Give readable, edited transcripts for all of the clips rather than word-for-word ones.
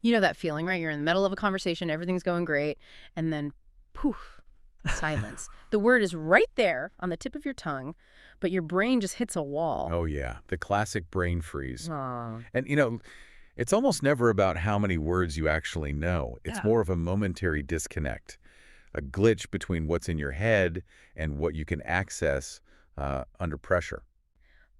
You know that feeling, right? You're in the middle of a conversation, everything's going great, and then poof, silence. The word is right there on the tip of your tongue, but your brain just hits a wall. Oh, yeah, the classic brain freeze. Aw. And, it's almost never about how many words you actually know. It's Yeah. more of a momentary disconnect, a glitch between what's in your head and what you can access under pressure.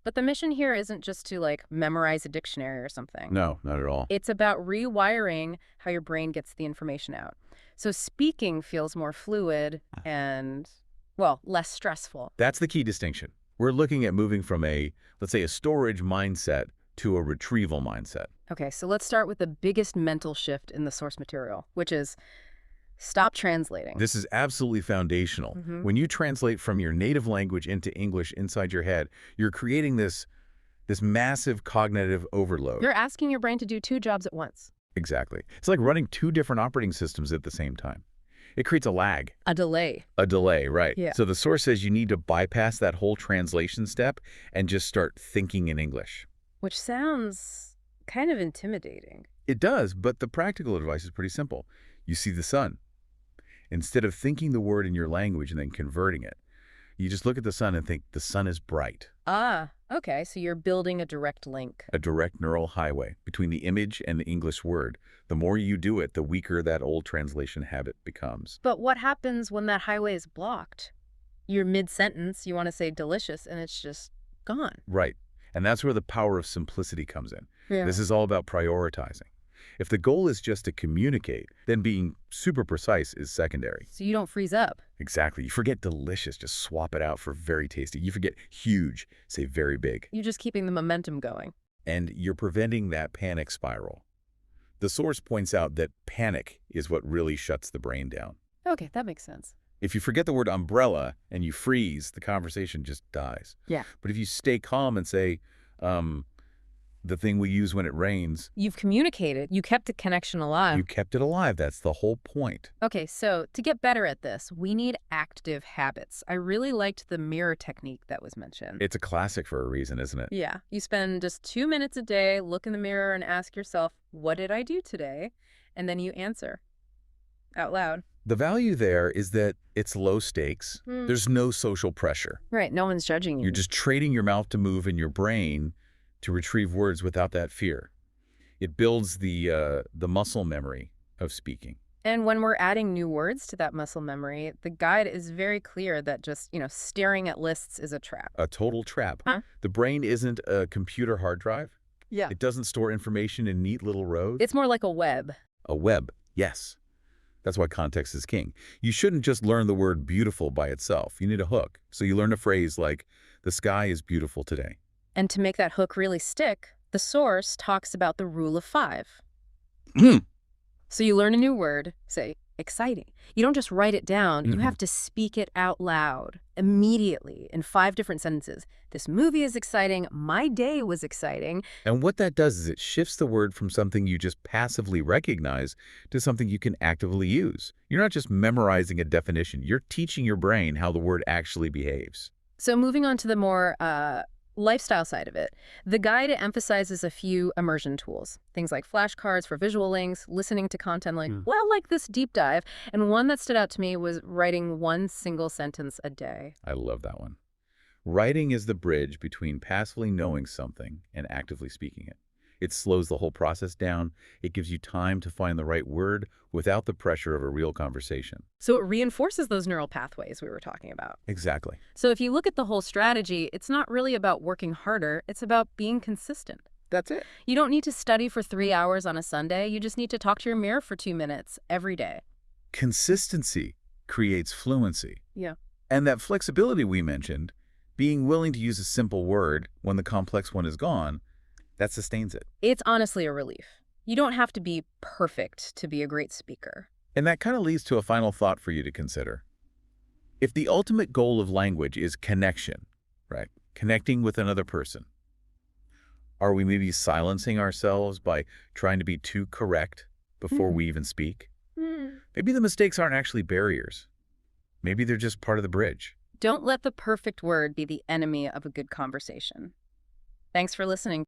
But the mission here isn't just to, like, memorize a dictionary or something. No, not at all. It's about rewiring how your brain gets the information out. So speaking feels more fluid and, well, less stressful. That's the key distinction. We're looking at moving from let's say, a storage mindset to a retrieval mindset. Okay, so let's start with the biggest mental shift in the source material, which is stop translating. This is absolutely foundational. When you translate from your native language into English inside your head, you're creating this massive cognitive overload. You're asking your brain to do two jobs at once. Exactly. It's like running two different operating systems at the same time. It creates a lag. A delay. A delay, right. Yeah. So the source says you need to bypass that whole translation step and just start thinking in English. Which sounds kind of intimidating. It does, but the practical advice is pretty simple. You see the sun. Instead of thinking the word in your language and then converting it, you just look at the sun and think the sun is bright. Ah, okay, so you're building a direct link. A direct neural highway between the image and the English word. The more you do it, the weaker that old translation habit becomes. But what happens when that highway is blocked? You're mid-sentence, you want to say delicious, and it's just gone. Right. And that's where the power of simplicity comes in. Yeah. This is all about prioritizing. If the goal is just to communicate, then being super precise is secondary. So you don't freeze up. Exactly. You forget delicious, just swap it out for very tasty. You forget huge, say very big. You're just keeping the momentum going. And you're preventing that panic spiral. The source points out that panic is what really shuts the brain down. Okay, that makes sense. If you forget the word umbrella and you freeze, the conversation just dies. Yeah. But if you stay calm and say, the thing we use when it rains, You've communicated. You kept the connection alive. you kept it alive. That's the whole point. Okay, so to get better at this, we need active habits. I really liked the mirror technique that was mentioned. It's a classic for a reason, isn't it? Yeah, you spend just 2 minutes a day, look in the mirror and ask yourself, what did I do today? And then you answer out loud. The value there is that it's low stakes. There's no social pressure. Right, no one's judging you. You're just training your mouth to move and your brain to retrieve words without that fear. It builds the muscle memory of speaking. And when we're adding new words to that muscle memory, the guide is very clear that just, staring at lists is a trap. A total trap. Huh? The brain isn't a computer hard drive. Yeah. It doesn't store information in neat little rows. It's more like a web. A web, yes. That's why context is king. You shouldn't just learn the word beautiful by itself. You need a hook. So you learn a phrase like, the sky is beautiful today. And to make that hook really stick, the source talks about the rule of 5. So you learn a new word, say, exciting. You don't just write it down. You have to speak it out loud immediately in 5 different sentences. This movie is exciting. My day was exciting. And what that does is it shifts the word from something you just passively recognize to something you can actively use. You're not just memorizing a definition. You're teaching your brain how the word actually behaves. So moving on to the more lifestyle side of it, the guide emphasizes a few immersion tools, things like flashcards for visual links, listening to content like this deep dive, and one that stood out to me was writing 1 single sentence a day. I love that one. Writing is the bridge between passively knowing something and actively speaking it. It slows the whole process down. It gives you time to find the right word without the pressure of a real conversation. So it reinforces those neural pathways we were talking about. Exactly. So if you look at the whole strategy, it's not really about working harder, it's about being consistent. That's it. You don't need to study for 3 hours on a Sunday, you just need to talk to your mirror for 2 minutes every day. Consistency creates fluency. Yeah. And that flexibility we mentioned, being willing to use a simple word when the complex one is gone, that sustains it. It's honestly a relief. You don't have to be perfect to be a great speaker. And that kind of leads to a final thought for you to consider. If the ultimate goal of language is connection, right? Connecting with another person, are we maybe silencing ourselves by trying to be too correct before we even speak? Maybe the mistakes aren't actually barriers. Maybe they're just part of the bridge. Don't let the perfect word be the enemy of a good conversation. Thanks for listening.